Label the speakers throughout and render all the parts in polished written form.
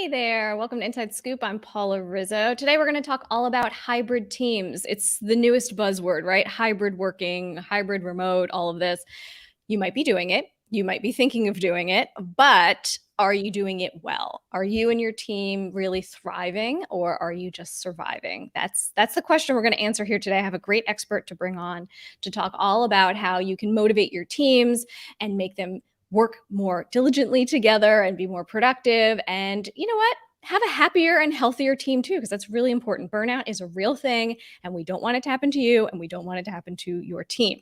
Speaker 1: Hey there, welcome to Inside Scoop. I'm Paula Rizzo. Today we're going to talk all about hybrid teams. It's the newest buzzword, right? Hybrid working, hybrid remote, all of this. You might be doing it. You might be thinking of doing it, but are you doing it well? Are you and your team really thriving, or are you just surviving? That's the question we're going to answer here today. I have a great expert to bring on to talk all about how you can motivate your teams and make them work more diligently together and be more productive. And you know what? Have a happier and healthier team too, because that's really important. Burnout is a real thing, and we don't want it to happen to you, and we don't want it to happen to your team.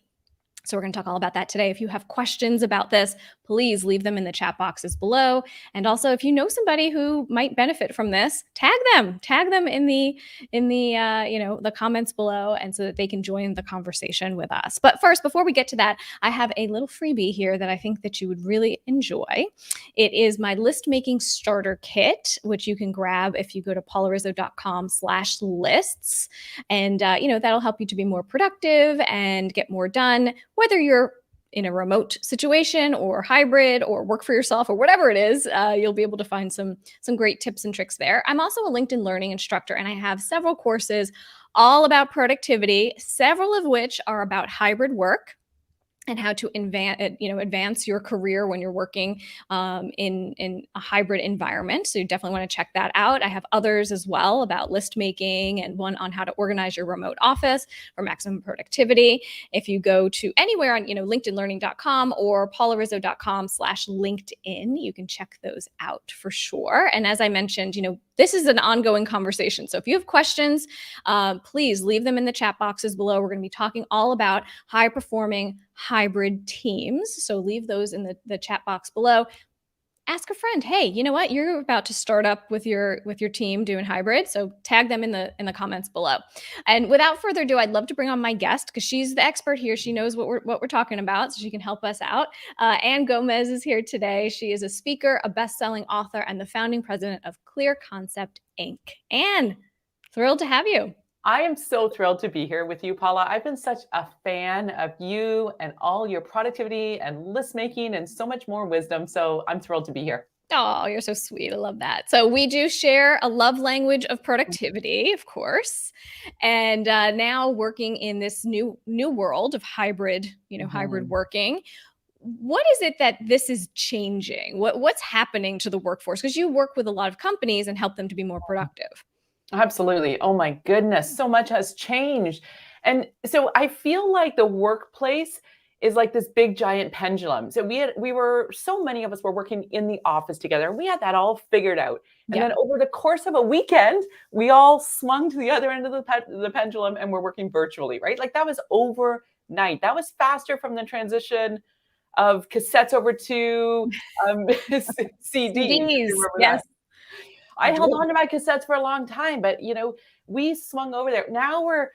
Speaker 1: So we're going to talk all about that today. If you have questions about this, please leave them in the chat boxes below. And also, if you know somebody who might benefit from this, tag them in the the comments below, and so that they can join the conversation with us. But first, before we get to that, I have a little freebie here that I think that you would really enjoy. It is my list making starter kit, which you can grab if you go to paularizzo.com/lists, and that'll help you to be more productive and get more done, whether you're in a remote situation or hybrid or work for yourself or whatever it is. You'll be able to find some great tips and tricks there. I'm also a LinkedIn Learning instructor, and I have several courses all about productivity, several of which are about hybrid work and how to advance your career when you're working in a hybrid environment. So you definitely want to check that out. I have others as well about list making, and one on how to organize your remote office for maximum productivity. If you go to anywhere on LinkedInlearning.com or paularizzo.com/LinkedIn, you can check those out for sure. And as I mentioned, this is an ongoing conversation. So if you have questions, please leave them in the chat boxes below. We're going to be talking all about high performing hybrid teams. So leave those in the chat box below. Ask a friend, hey, you know what? You're about to start up with your team doing hybrid. So tag them in the comments below. And without further ado, I'd love to bring on my guest, because she's the expert here. She knows what we're talking about, so she can help us out. Ann Gomez is here today. She is a speaker, a best-selling author, and the founding president of Clear Concept Inc. Ann, thrilled to have you.
Speaker 2: I am so thrilled to be here with you, Paula. I've been such a fan of you and all your productivity and list making and so much more wisdom. So I'm thrilled to be here.
Speaker 1: Oh, you're so sweet. I love that. So we do share a love language of productivity, of course. And now working in this new world of hybrid, hybrid working. What is it that this is changing? What's happening to the workforce? Because you work with a lot of companies and help them to be more productive.
Speaker 2: Absolutely. Oh my goodness, so much has changed. And so I feel like the workplace is like this big giant pendulum. So so many of us were working in the office together, and we had that all figured out. And then over the course of a weekend, we all swung to the other end of the pendulum, and we're working virtually, right? Like that was overnight. That was faster from the transition of cassettes over to CDs.
Speaker 1: Yes.
Speaker 2: I held on to my cassettes for a long time, but we swung over there. Now we're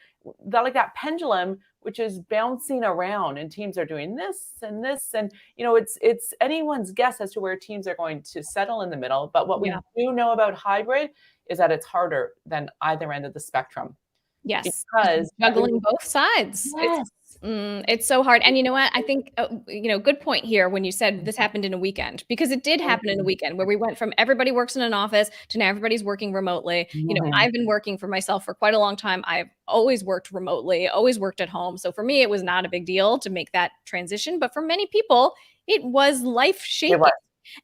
Speaker 2: like that pendulum, which is bouncing around, and teams are doing this and this, and it's anyone's guess as to where teams are going to settle in the middle. But what we do know about hybrid is that it's harder than either end of the spectrum.
Speaker 1: Yes,
Speaker 2: because
Speaker 1: juggling both sides.
Speaker 2: Yes.
Speaker 1: It's so hard. And you know what? I think, good point here when you said this happened in a weekend, because it did happen in a weekend where we went from everybody works in an office to now everybody's working remotely. I've been working for myself for quite a long time. I've always worked remotely, always worked at home. So for me, it was not a big deal to make that transition. But for many people, it was life shaping.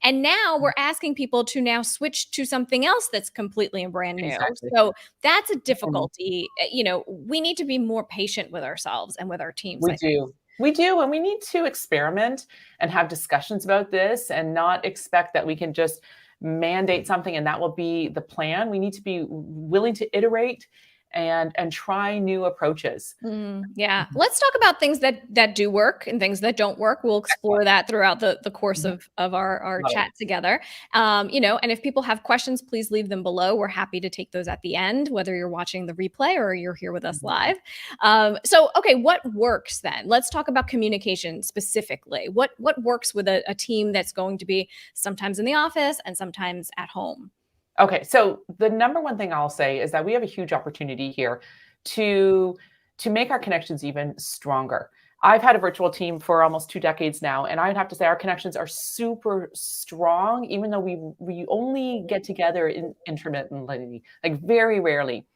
Speaker 1: And now we're asking people to now switch to something else that's completely and brand new.
Speaker 2: Exactly.
Speaker 1: So that's a difficulty. We need to be more patient with ourselves and with our teams.
Speaker 2: We do. And we need to experiment and have discussions about this, and not expect that we can just mandate something and that will be the plan. We need to be willing to iterate and try new approaches.
Speaker 1: Yeah. Let's talk about things that do work and things that don't work. We'll explore that throughout the course of our chat together. And if people have questions, please leave them below. We're happy to take those at the end, whether you're watching the replay or you're here with us live. Okay, what works then? Let's talk about communication specifically. What works with a team that's going to be sometimes in the office and sometimes at home?
Speaker 2: Okay, so the number one thing I'll say is that we have a huge opportunity here to make our connections even stronger. I've had a virtual team for almost 2 decades now, and I'd have to say our connections are super strong, even though we only get together intermittently, like very rarely.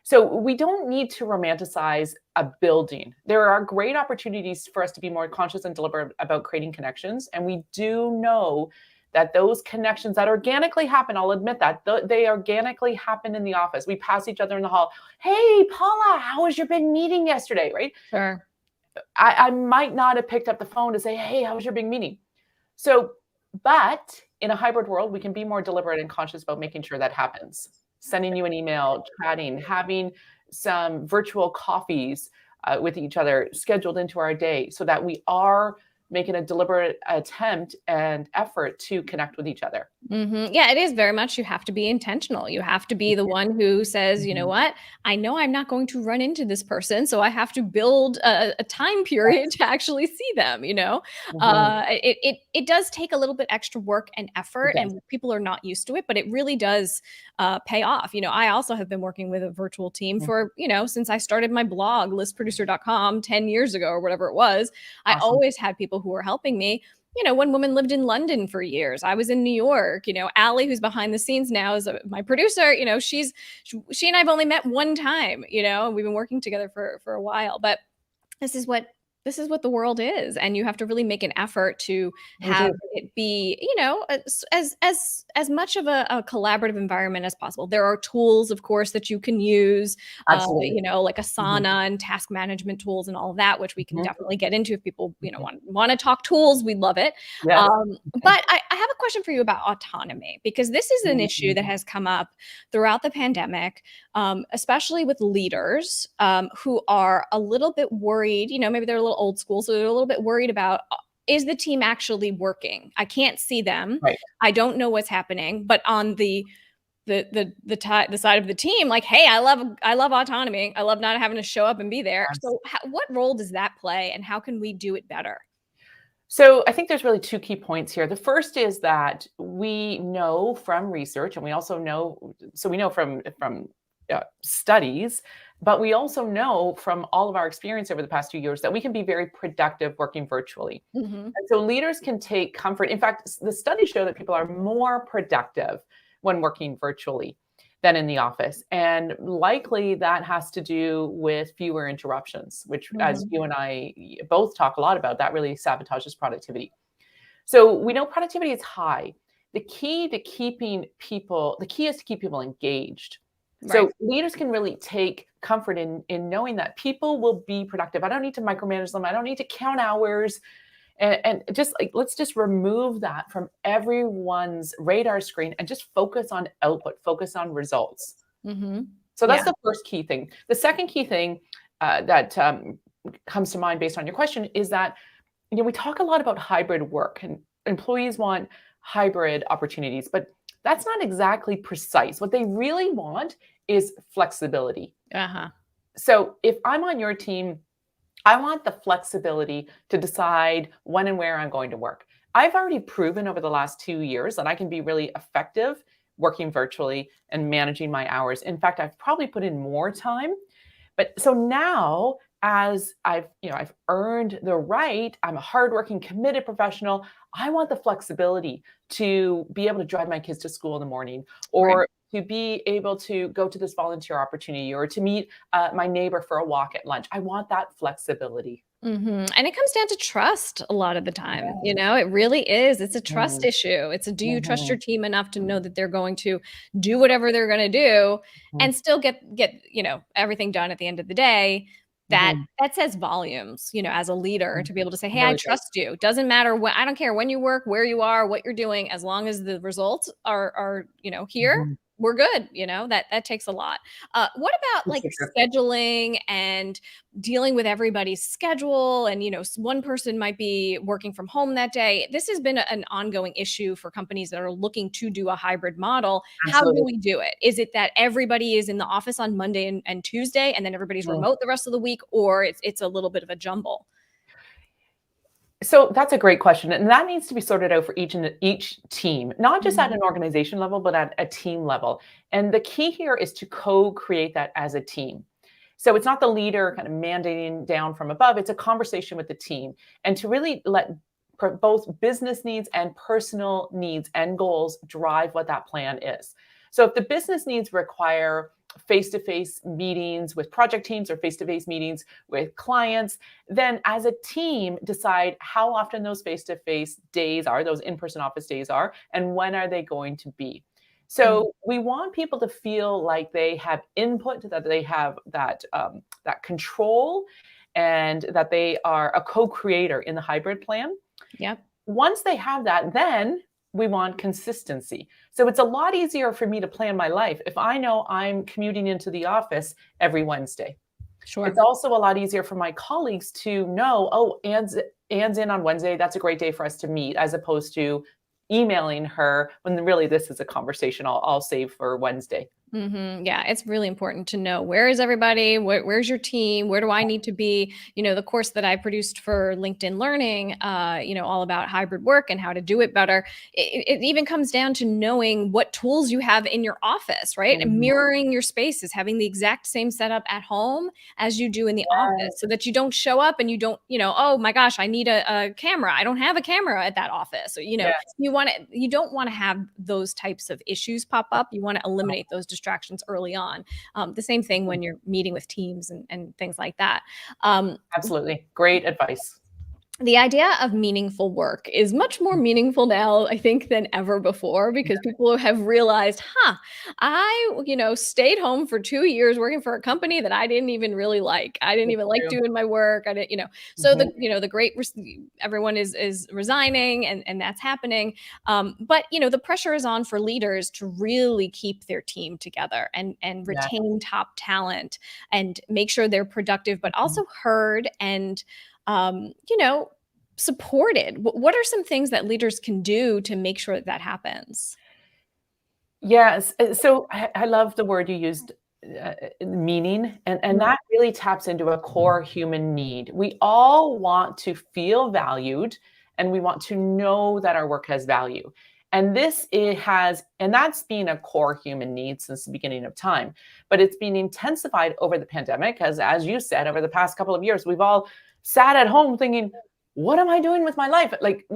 Speaker 2: So we don't need to romanticize a building. There are great opportunities for us to be more conscious and deliberate about creating connections. And we do know that those connections that organically happen, I'll admit that they organically happen in the office. We pass each other in the hall. Hey, Paula, how was your big meeting yesterday? Right?
Speaker 1: Sure.
Speaker 2: I might not have picked up the phone to say, hey, how was your big meeting? So, but in a hybrid world, we can be more deliberate and conscious about making sure that happens. Sending you an email, chatting, having some virtual coffees with each other scheduled into our day so that we are making a deliberate attempt and effort to connect with each other.
Speaker 1: Yeah, it is very much you have to be intentional. You have to be the one who says, you know
Speaker 2: Mhm.
Speaker 1: what, I know I'm not going to run into this person, so I have to build a time period to actually see them.
Speaker 2: Mhm.
Speaker 1: It does take a little bit extra work and
Speaker 2: It
Speaker 1: effort,
Speaker 2: does.
Speaker 1: and people are not used to it, but it really does pay off. I also have been working with a virtual team
Speaker 2: Mhm.
Speaker 1: for since I started my blog, listproducer.com 10 years ago or whatever it was. I
Speaker 2: Awesome.
Speaker 1: always had people who were helping me. One woman lived in London for years. I was in New York. Allie, who's behind the scenes now, is my producer. She and I've only met one time. We've been working together for a while, but this is what this is what the world is, and you have to really make an effort to
Speaker 2: We
Speaker 1: have
Speaker 2: do.
Speaker 1: it be as much of a collaborative environment as possible. There are tools, of course, that you can use,
Speaker 2: Absolutely.
Speaker 1: like
Speaker 2: Mhm.
Speaker 1: Asana and task management tools and all of that, which we can
Speaker 2: Mhm.
Speaker 1: definitely get into if people
Speaker 2: Mhm.
Speaker 1: want to talk tools. We'd love it.
Speaker 2: Yes.
Speaker 1: But I have a question for you about autonomy, because this is an issue
Speaker 2: Mhm.
Speaker 1: that has come up throughout the pandemic, especially with leaders who are a little bit worried. Maybe they're a little old school, so they're a little bit worried about, is the team actually working? I can't see them.
Speaker 2: Right.
Speaker 1: I don't know what's happening. But on the side of the team, like, hey, I love autonomy. I love not having to show up and be there.
Speaker 2: Yes.
Speaker 1: So what role does that play, and how can we do it better?
Speaker 2: So I think there's really two key points here. The first is that we know from research, and we also know, so we know from studies, but we also know from all of our experience over the past 2 years that we can be very productive working virtually.
Speaker 1: Hmm.
Speaker 2: And so leaders can take comfort. In fact, the studies show that people are more productive when working virtually than in the office. And likely that has to do with fewer interruptions, which, as
Speaker 1: Hmm.
Speaker 2: you and I both talk a lot about, that really sabotages productivity. So we know productivity is high. The key is to keep people engaged.
Speaker 1: Right.
Speaker 2: So leaders can really take comfort in knowing that people will be productive. I don't need to micromanage them. I don't need to count hours. And just like, let's just remove that from everyone's radar screen and just focus on output, focus on results.
Speaker 1: Hmm.
Speaker 2: So that's
Speaker 1: Yeah.
Speaker 2: the first key thing. The second key thing that comes to mind based on your question is that we talk a lot about hybrid work, and employees want hybrid opportunities, but that's not exactly precise. What they really want is flexibility.
Speaker 1: Uh-huh.
Speaker 2: So if I'm on your team, I want the flexibility to decide when and where I'm going to work. I've already proven over the last 2 years that I can be really effective working virtually and managing my hours. In fact, I've probably put in more time. But so now, as I've earned the right, I'm a hardworking, committed professional. I want the flexibility to be able to drive my kids to school in the morning,
Speaker 1: Right.
Speaker 2: or to be able to go to this volunteer opportunity, or to meet my neighbor for a walk at lunch. I want that flexibility.
Speaker 1: And it comes down to trust a lot of the time.
Speaker 2: Yes.
Speaker 1: It really is. It's a trust
Speaker 2: Mhm.
Speaker 1: issue. It's a, do you trust your
Speaker 2: Mhm.
Speaker 1: team enough to know that they're going to do whatever they're going to do
Speaker 2: Mhm.
Speaker 1: and still get everything done at the end of the day? That
Speaker 2: Mhm.
Speaker 1: that says volumes, as a leader,
Speaker 2: Mhm.
Speaker 1: to be able to say,
Speaker 2: It
Speaker 1: "Hey, I
Speaker 2: really does.
Speaker 1: trust you." Doesn't matter when, I don't care when you work, where you are, what you're doing, as long as the results are here,
Speaker 2: Mhm.
Speaker 1: we're good. That takes a lot. What about
Speaker 2: That's
Speaker 1: like
Speaker 2: so true.
Speaker 1: scheduling and dealing with everybody's schedule, and one person might be working from home that day? This has been an ongoing issue for companies that are looking to do a hybrid model. How do
Speaker 2: Absolutely.
Speaker 1: we do it? Is it that everybody is in the office on Monday and Tuesday, and then everybody's
Speaker 2: Mm.
Speaker 1: remote the rest of the week, or it's a little bit of a jumble?
Speaker 2: So that's a great question, and that needs to be sorted out for each team, not just at
Speaker 1: Mhm.
Speaker 2: an organization level, but at a team level. And the key here is to co-create that as a team. So it's not the leader kind of mandating down from above. It's a conversation with the team, and to really let both business needs and personal needs and goals drive what that plan is. So if the business needs require face-to-face meetings with project teams or face-to-face meetings with clients, then as a team decide how often those face-to-face days are, those in-person office days are, and when are they going to be.
Speaker 1: Mm.
Speaker 2: So we want people to feel like they have input, that they have that control, and that they are a co-creator in the hybrid plan.
Speaker 1: Yep.
Speaker 2: Once they have that, then we want consistency. So it's a lot easier for me to plan my life if I know I'm commuting into the office every Wednesday. It's
Speaker 1: Sure.
Speaker 2: also a lot easier for my colleagues to know, oh, Anne's in on Wednesday. That's a great day for us to meet, as opposed to emailing her when really this is a conversation I'll save for Wednesday.
Speaker 1: Yeah, it's really important to know, where is everybody? Where's your team? Where do I need to be? The course that I produced for LinkedIn Learning, all about hybrid work and how to do it better. It even comes down to knowing what tools you have in your office, right? And
Speaker 2: Mhm.
Speaker 1: mirroring your spaces, having the exact same setup at home as you do in the office, so that you don't show up and you don't, oh my gosh, I need a camera. I don't have a camera at that office. Or,
Speaker 2: Yes.
Speaker 1: you don't want to have those types of issues pop up. You want to eliminate those distractions early on. The same thing when you're meeting with teams and things like that. Um,
Speaker 2: Absolutely. Great advice.
Speaker 1: the idea of meaningful work is much more meaningful now, I think, than ever before, because people have realized, I, stayed home for 2 years working for a company that I didn't even really like. I didn't
Speaker 2: It's
Speaker 1: even like
Speaker 2: true.
Speaker 1: doing my work. I didn't. So
Speaker 2: Mhm.
Speaker 1: the great, everyone is resigning, and that's happening. But the pressure is on for leaders to really keep their team together and
Speaker 2: Yeah.
Speaker 1: retain top talent and make sure they're productive, but
Speaker 2: Mhm.
Speaker 1: also heard and um, you know, supported. What are some things that leaders can do to make sure that that happens?
Speaker 2: Yes. So I love the word you used, meaning, and
Speaker 1: Mm.
Speaker 2: that really taps into a core human need. We all want to feel valued, and we want to know that our work has value. And that's been a core human need since the beginning of time. But it's been intensified over the pandemic, as you said, over the past couple of years, we've all sat at home thinking, what am I doing with my life? Like,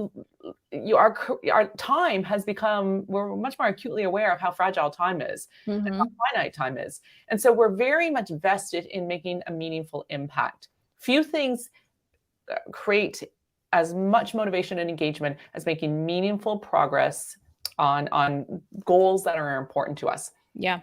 Speaker 2: our time has become, we're much more acutely aware of how fragile time is and how
Speaker 1: Mhm.
Speaker 2: finite time is. And so we're very much vested in making a meaningful impact. Few things create as much motivation and engagement as making meaningful progress on goals that are important to us.
Speaker 1: Yeah.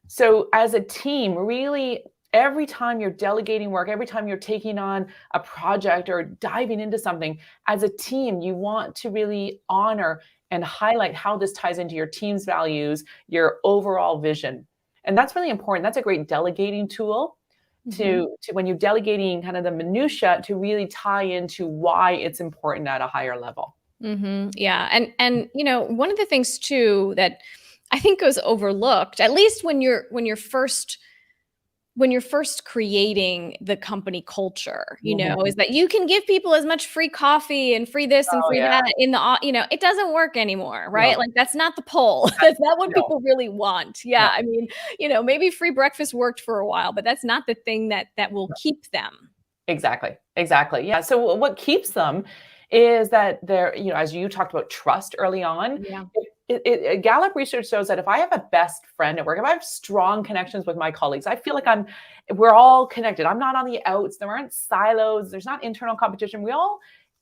Speaker 2: So as a team, really, every time you're delegating work, every time you're taking on a project or diving into something, as a team, you want to really honor and highlight how this ties into your team's values, your overall vision. And that's really important. That's a great delegating tool
Speaker 1: Mhm.
Speaker 2: to when you're delegating kind of the minutia, to really tie into why it's important at a higher level.
Speaker 1: Yeah. And one of the things too that I think goes overlooked, at least when you're first creating the company culture,
Speaker 2: Mhm.
Speaker 1: is that you can give people as much free coffee and free this and
Speaker 2: Oh,
Speaker 1: free
Speaker 2: yeah.
Speaker 1: that it doesn't work anymore, right?
Speaker 2: No,
Speaker 1: Like, that's not the poll. That's not what
Speaker 2: no,
Speaker 1: people really want.
Speaker 2: no.
Speaker 1: Yeah, I mean, maybe free breakfast worked for a while, but that's not the thing that will keep them.
Speaker 2: Exactly, exactly. Yeah, so what keeps them is that they're, as you talked about trust early on,
Speaker 1: Yeah.
Speaker 2: Gallup research shows that if I have a best friend at work, if I have strong connections with my colleagues, I feel like we're all connected. I'm not on the outs. There aren't silos. There's not internal competition.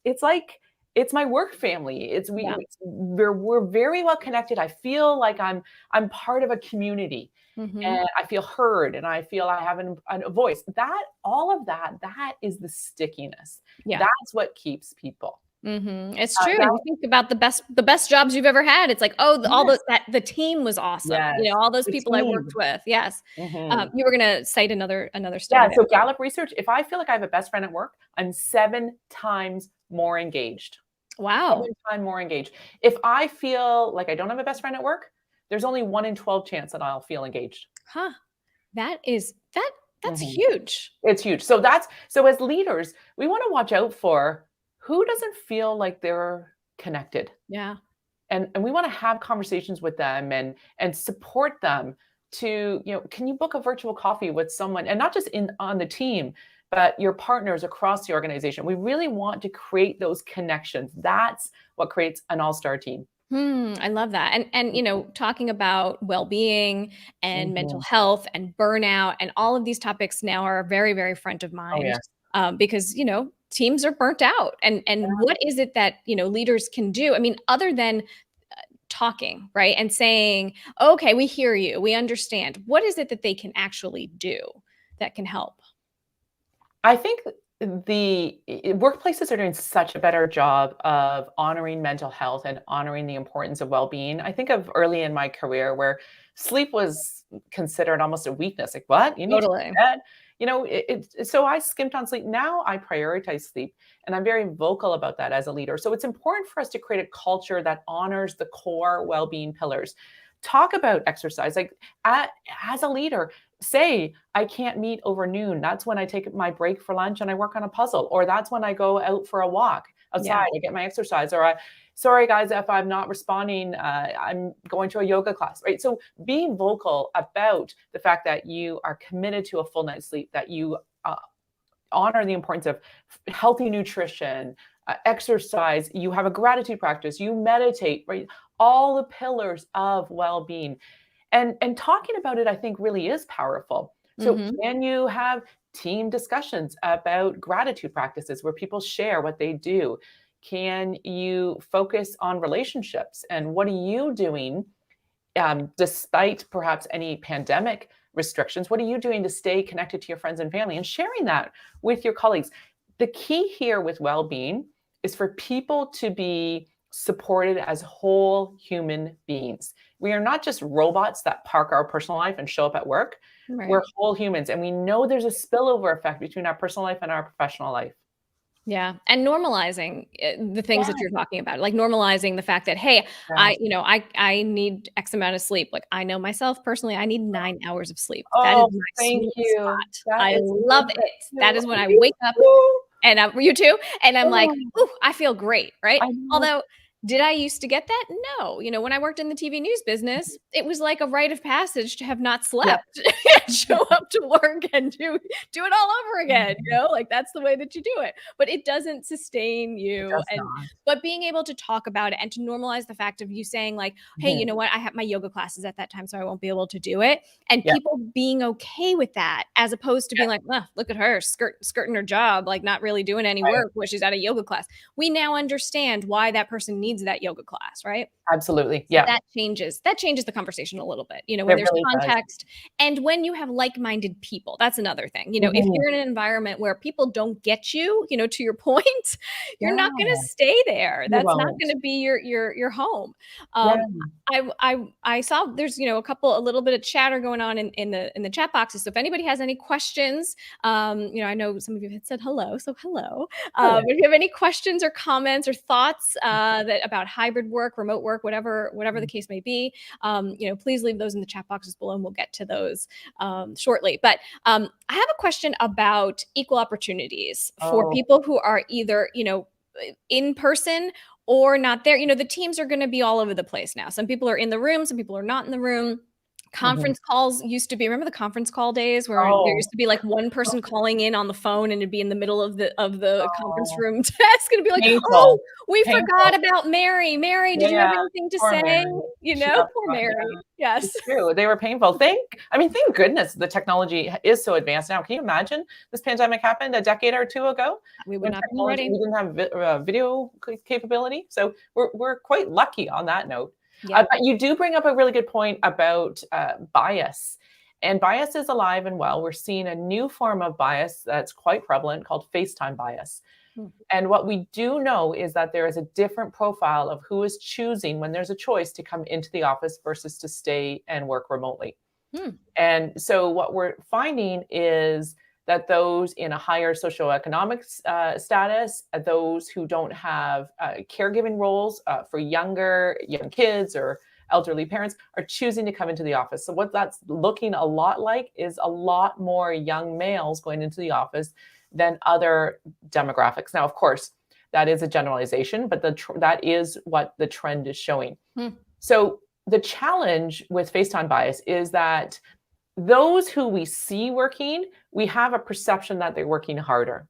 Speaker 2: It's like, it's my work family.
Speaker 1: Yeah.
Speaker 2: We're very well connected. I feel like I'm part of a community,
Speaker 1: Mhm.
Speaker 2: and I feel heard, and I feel I have a voice. All of that is the stickiness.
Speaker 1: Yeah.
Speaker 2: That's what keeps people.
Speaker 1: It's true,
Speaker 2: That
Speaker 1: and you think about the best jobs you've ever had, it's like, "Oh, all
Speaker 2: Yes,
Speaker 1: the that the team was awesome,"
Speaker 2: yes,
Speaker 1: all those
Speaker 2: the
Speaker 1: people I worked
Speaker 2: team.
Speaker 1: with, yes.
Speaker 2: Mhm.
Speaker 1: You were gonna cite another study
Speaker 2: Yeah,
Speaker 1: there.
Speaker 2: so Gallup research, if I feel like I have a best friend at work, I'm 7 times more engaged.
Speaker 1: Wow.
Speaker 2: 7 times more engaged. If I feel like I don't have a best friend at work, there's only 1 in 12 chance that I'll feel engaged.
Speaker 1: Huh. That's
Speaker 2: Mhm.
Speaker 1: huge.
Speaker 2: It's huge. So as leaders, we wanna watch out for who doesn't feel like they're connected.
Speaker 1: Yeah.
Speaker 2: And we wanna have conversations with them and support them to, can you book a virtual coffee with someone, and not just on the team, but your partners across the organization. We really want to create those connections. That's what creates an all-star team.
Speaker 1: I love that. And talking about well-being and mental
Speaker 2: Mhm.
Speaker 1: health and burnout and all of these topics now are very, very front of
Speaker 2: Oh,
Speaker 1: mind,
Speaker 2: yes.
Speaker 1: because teams are burnt out. And what is it that leaders can do? I mean, other than talking, right, and saying, "Okay, we hear you, we understand." What is it that they can actually do that can help?
Speaker 2: I think the workplaces are doing such a better job of honoring mental health and honoring the importance of well-being. I think of early in my career where sleep was considered almost a weakness. Like, what? You need to
Speaker 1: Totally.
Speaker 2: go to bed? So I skimped on sleep. Now I prioritize sleep, and I'm very vocal about that as a leader. So it's important for us to create a culture that honors the core well-being pillars. Talk about exercise. Like, as a leader, say, I can't meet over noon. That's when I take my break for lunch and I work on a puzzle, or that's when I go out for a walk
Speaker 1: Yeah.
Speaker 2: outside, I get my exercise, or sorry guys, if I'm not responding, I'm going to a yoga class, right? So being vocal about the fact that you are committed to a full night's sleep, that you uh, honor the importance of healthy nutrition, exercise, you have a gratitude practice, you meditate, right? All the pillars of well-being. And talking about it, I think, really is powerful. So
Speaker 1: Mhm.
Speaker 2: can you have team discussions about gratitude practices where people share what they do? Can you focus on relationships and what are you doing, despite perhaps any pandemic restrictions? What are you doing to stay connected to your friends and family, and sharing that with your colleagues? The key here with well-being is for people to be supported as whole human beings. We are not just robots that park our personal life and show up at work. We're
Speaker 1: Right.
Speaker 2: whole humans, and we know there's a spillover effect between our personal life and our professional life.
Speaker 1: Yeah, and normalizing, the things that
Speaker 2: Yeah.
Speaker 1: you're talking about, like normalizing the fact that, "Hey,
Speaker 2: Yes.
Speaker 1: I need X amount of sleep." Like, I know myself personally, I need 9 hours of sleep. That is
Speaker 2: Oh,
Speaker 1: my
Speaker 2: thank
Speaker 1: sweet
Speaker 2: you.
Speaker 1: spot.
Speaker 2: That
Speaker 1: I
Speaker 2: is
Speaker 1: love
Speaker 2: perfect
Speaker 1: it. That
Speaker 2: too.
Speaker 1: is when I
Speaker 2: Me
Speaker 1: wake up
Speaker 2: too.
Speaker 1: and you too? And I'm like,
Speaker 2: Oh,
Speaker 1: "Ooh, I feel great," right?
Speaker 2: I know.
Speaker 1: Although, did I used to get that? No. When I worked in the TV news business, it was like a rite of passage to have not
Speaker 2: Yeah.
Speaker 1: slept and show up to work and do it all over again, like, that's the way that you do it. But it doesn't sustain
Speaker 2: It
Speaker 1: you,
Speaker 2: does
Speaker 1: and
Speaker 2: not.
Speaker 1: but being able to talk about it and to normalize the fact of you saying like, "Hey, you
Speaker 2: Mhm.
Speaker 1: know what? I have my yoga classes at that time, so I won't be able to do it." And
Speaker 2: Yeah.
Speaker 1: people being okay with that as opposed to
Speaker 2: Yeah.
Speaker 1: being like, "Ugh, look at her skirting her job, like not really doing any
Speaker 2: Right.
Speaker 1: work while she's at a yoga class." We now understand why that person needs that yoga class, right?
Speaker 2: Absolutely.
Speaker 1: So
Speaker 2: Yeah.
Speaker 1: that changes the conversation a little bit, when
Speaker 2: It
Speaker 1: there's
Speaker 2: really does.
Speaker 1: context and when you have like-minded people. That's another thing. If
Speaker 2: Mhm.
Speaker 1: you're in an environment where people don't get you, to your point, you're not gonna
Speaker 2: Yeah.
Speaker 1: stay there.
Speaker 2: You
Speaker 1: That's not
Speaker 2: won't.
Speaker 1: gonna be your home.
Speaker 2: Yeah.
Speaker 1: Um, I saw there's, a little bit of chatter going on in the chat boxes. So if anybody has any questions, I know some of you had said hello, so hello.
Speaker 2: Good.
Speaker 1: But if you have any questions or comments or thoughts that about hybrid work, remote work, whatever the case may be, please leave those in the chat boxes below, and we'll get to those shortly. But I have a question about equal opportunities for
Speaker 2: Oh.
Speaker 1: people who are either in person or not there. The teams are going to be all over the place now. Some people are in the room, some people are not in the room.
Speaker 2: Mhm.
Speaker 1: Conference calls used to be, remember the conference call days where there
Speaker 2: Oh.
Speaker 1: used to be like one person calling in on the phone and it'd be in the middle of the conference
Speaker 2: Oh.
Speaker 1: room desk and it'd be like, "Oh,
Speaker 2: Painful.
Speaker 1: we
Speaker 2: Painful.
Speaker 1: forgot about Mary. Mary, did you have
Speaker 2: Yeah.
Speaker 1: anything to
Speaker 2: Poor
Speaker 1: say?"
Speaker 2: Mary. Yep.
Speaker 1: Poor
Speaker 2: Yeah.
Speaker 1: Mary. Yes.
Speaker 2: It's true. They were painful. Thank goodness the technology is so advanced now. Can you imagine this pandemic happened a decade or two ago
Speaker 1: We would
Speaker 2: when
Speaker 1: not be
Speaker 2: technology,
Speaker 1: ready.
Speaker 2: we didn't have video capability? So we're quite lucky on that note.
Speaker 1: Yep.
Speaker 2: But you do bring up a really good point about bias. And bias is alive and well. We're seeing a new form of bias that's quite prevalent called FaceTime bias.
Speaker 1: Hmm.
Speaker 2: And what we do know is that there is a different profile of who is choosing when there's a choice to come into the office versus to stay and work remotely.
Speaker 1: Hmm.
Speaker 2: And so what we're finding is that those in a higher socioeconomic status, those who don't have caregiving roles for young kids or elderly parents are choosing to come into the office. So what that's looking a lot like is a lot more young males going into the office than other demographics. Now, of course, that is a generalization, but that is what the trend is showing.
Speaker 1: Hmm.
Speaker 2: So the challenge with FaceTime bias is that those who we see working, we have a perception that they're working harder.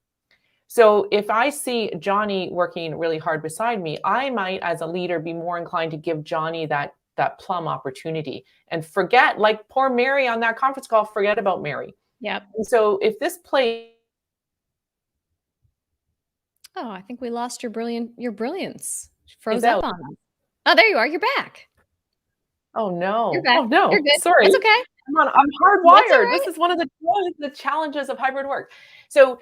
Speaker 2: So if I see Johnny working really hard beside me, I might, as a leader, be more inclined to give Johnny that plum opportunity and forget, like poor Mary on that conference call, forget about Mary.
Speaker 1: Yep.
Speaker 2: And so if this plays,
Speaker 1: Oh, I think we lost your brilliance. Froze up
Speaker 2: out,
Speaker 1: on us. Oh, there you are. You're back.
Speaker 2: oh
Speaker 1: You're
Speaker 2: no,
Speaker 1: back.
Speaker 2: oh no,
Speaker 1: You're good.
Speaker 2: sorry.
Speaker 1: That's okay.
Speaker 2: I'm
Speaker 1: That's all
Speaker 2: hardwired. This
Speaker 1: right.
Speaker 2: is one of the challenges of hybrid work. So,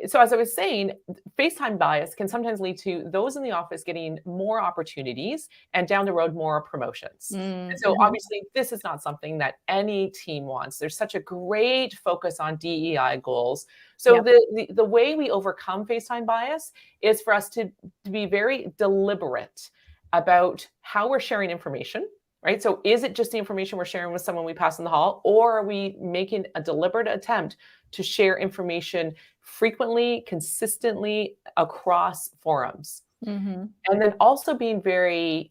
Speaker 2: so as I was saying, FaceTime bias can sometimes lead to those in the office getting more opportunities and down the road more promotions. And so
Speaker 1: Mm-hmm.
Speaker 2: obviously this is not something that any team wants. There's such a great focus on DEI goals. So
Speaker 1: Yep.
Speaker 2: the way we overcome FaceTime bias is for us to be very deliberate about how we're sharing information, right? So is it just the information we're sharing with someone we pass in the hall, or are we making a deliberate attempt to share information frequently, consistently across forums?
Speaker 1: Mm-hmm.
Speaker 2: And then also being very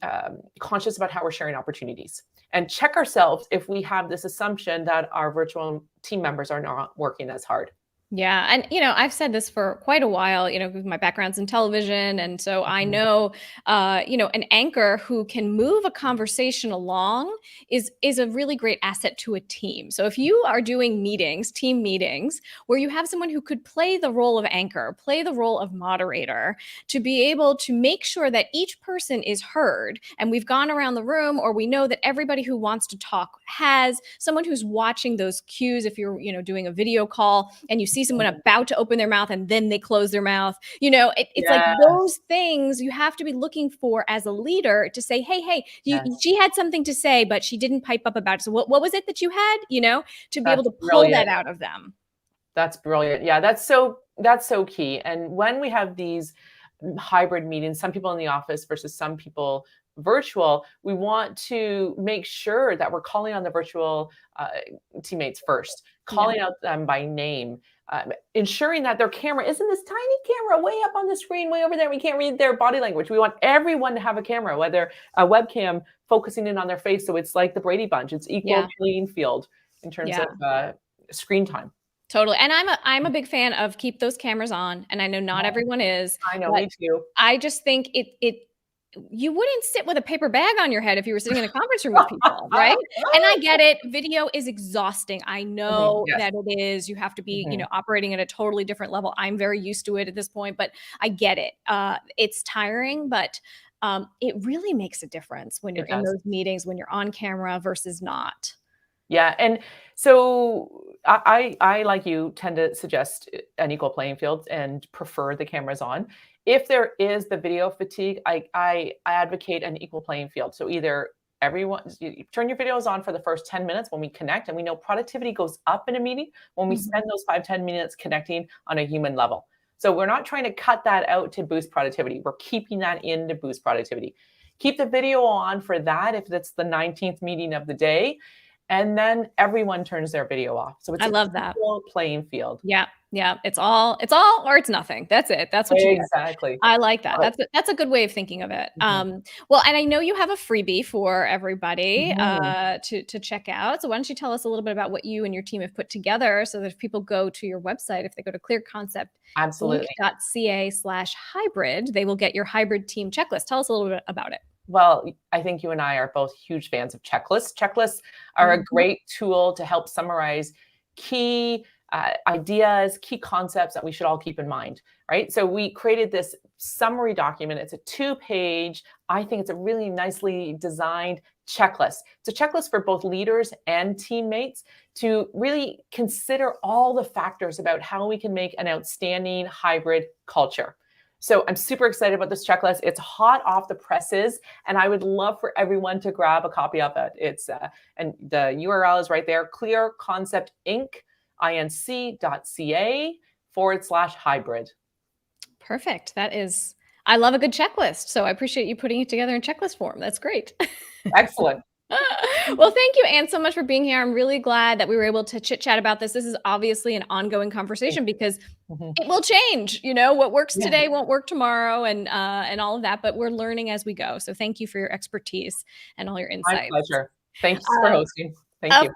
Speaker 2: conscious about how we're sharing opportunities and check ourselves if we have this assumption that our virtual team members are not working as hard.
Speaker 1: Yeah. And, I've said this for quite a while, because my background's in television. And so I
Speaker 2: Mhm.
Speaker 1: know, an anchor who can move a conversation along is a really great asset to a team. So if you are doing meetings, team meetings, where you have someone who could play the role of anchor, play the role of moderator, to be able to make sure that each person is heard, and we've gone around the room, or we know that everybody who wants to talk has someone who's watching those cues. If you're, doing a video call and you see someone about to open their mouth and then they close their mouth, it's like
Speaker 2: Yes,
Speaker 1: those things you have to be looking for as a leader to say, hey,
Speaker 2: yes,
Speaker 1: she had something to say, but she didn't pipe up about it. So what was it that you had, to be able
Speaker 2: that's
Speaker 1: to pull that
Speaker 2: brilliant.
Speaker 1: out of them?
Speaker 2: That's brilliant. Yeah, that's so key. And when we have these hybrid meetings, some people in the office versus some people virtual, we want to make sure that we're calling on the virtual teammates first,
Speaker 1: Yeah.
Speaker 2: calling out them by name, ensuring that their camera isn't this tiny camera way up on the screen, way over there. We can't read their body language. We want everyone to have a camera, whether a webcam focusing in on their face. So it's like the Brady Bunch. It's equal
Speaker 1: Yeah.
Speaker 2: playing field in terms
Speaker 1: Yeah.
Speaker 2: of screen time.
Speaker 1: Totally. And I'm a big fan of keep those cameras on. And I know not everyone is,
Speaker 2: I know,
Speaker 1: but
Speaker 2: me too.
Speaker 1: I just think it you wouldn't sit with a paper bag on your head if you were sitting in a conference room with people, right? And I get it. Video is exhausting. I
Speaker 2: Mhm,
Speaker 1: know
Speaker 2: yes.
Speaker 1: that it is. You have to be,
Speaker 2: Mhm,
Speaker 1: operating at a totally different level. I'm very used to it at this point, but I get it. It's tiring, but it really makes a difference when you're
Speaker 2: it
Speaker 1: in
Speaker 2: does.
Speaker 1: those meetings, when you're on camera versus not.
Speaker 2: Yeah, and so I like you tend to suggest an equal playing field and prefer the cameras on. If there is the video fatigue, I advocate an equal playing field. So either everyone you turn your videos on for the first 10 minutes when we connect, and we know productivity goes up in a meeting when we
Speaker 1: Mhm.
Speaker 2: spend those 5-10 minutes connecting on a human level. So we're not trying to cut that out to boost productivity. We're keeping that in to boost productivity. Keep the video on for that if it's the 19th meeting of the day, and then everyone turns their video off. So it's
Speaker 1: I
Speaker 2: an
Speaker 1: love that.
Speaker 2: equal playing field.
Speaker 1: Yeah, yeah. It's all or it's nothing. That's it. That's what you get.
Speaker 2: Exactly.
Speaker 1: I like that.
Speaker 2: Love it.
Speaker 1: That's a good way of thinking of it.
Speaker 2: Mhm.
Speaker 1: Well, and I know you have a freebie for everybody
Speaker 2: Mhm.
Speaker 1: to check out. So why don't you tell us a little bit about what you and your team have put together, so that if people go to your website, if they go to
Speaker 2: Absolutely.
Speaker 1: clearconceptinc.ca/hybrid, they will get your hybrid team checklist. Tell us a little bit about it.
Speaker 2: Well, I think you and I are both huge fans of checklists. Checklists are a
Speaker 1: Mhm.
Speaker 2: great tool to help summarize key ideas, key concepts that we should all keep in mind, right? So we created this summary document. It's a 2-page, I think it's a really nicely designed checklist. It's a checklist for both leaders and teammates to really consider all the factors about how we can make an outstanding hybrid culture. So I'm super excited about this checklist. It's hot off the presses, and I would love for everyone to grab a copy of it. It's and the URL is right there: clearconceptinc.ca/hybrid.
Speaker 1: Perfect. I love a good checklist. So I appreciate you putting it together in checklist form. That's great.
Speaker 2: Excellent.
Speaker 1: Well, thank you, Anne, so much for being here. I'm really glad that we were able to chit chat about this. This is obviously an ongoing conversation because
Speaker 2: Mhm.
Speaker 1: it will change. You know, what works
Speaker 2: Yeah,
Speaker 1: today won't work tomorrow, and all of that. But we're learning as we go. So thank you for your expertise and all your
Speaker 2: my
Speaker 1: insights.
Speaker 2: pleasure. Thanks for
Speaker 1: Um,
Speaker 2: hosting. Thank you.
Speaker 1: of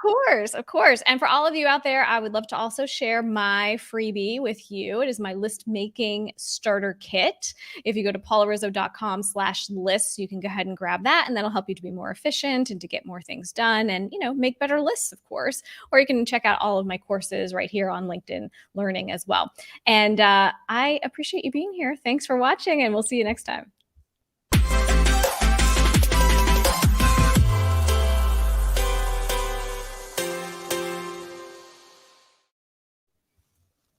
Speaker 1: course. And for all of you out there, I would love to also share my freebie with you. It is my list making starter kit. If you go to paularizzo.com/lists, you can go ahead and grab that, and that'll help you to be more efficient and to get more things done and, make better lists, of course. Or you can check out all of my courses right here on LinkedIn Learning as well. And I appreciate you being here. Thanks for watching, and we'll see you next time.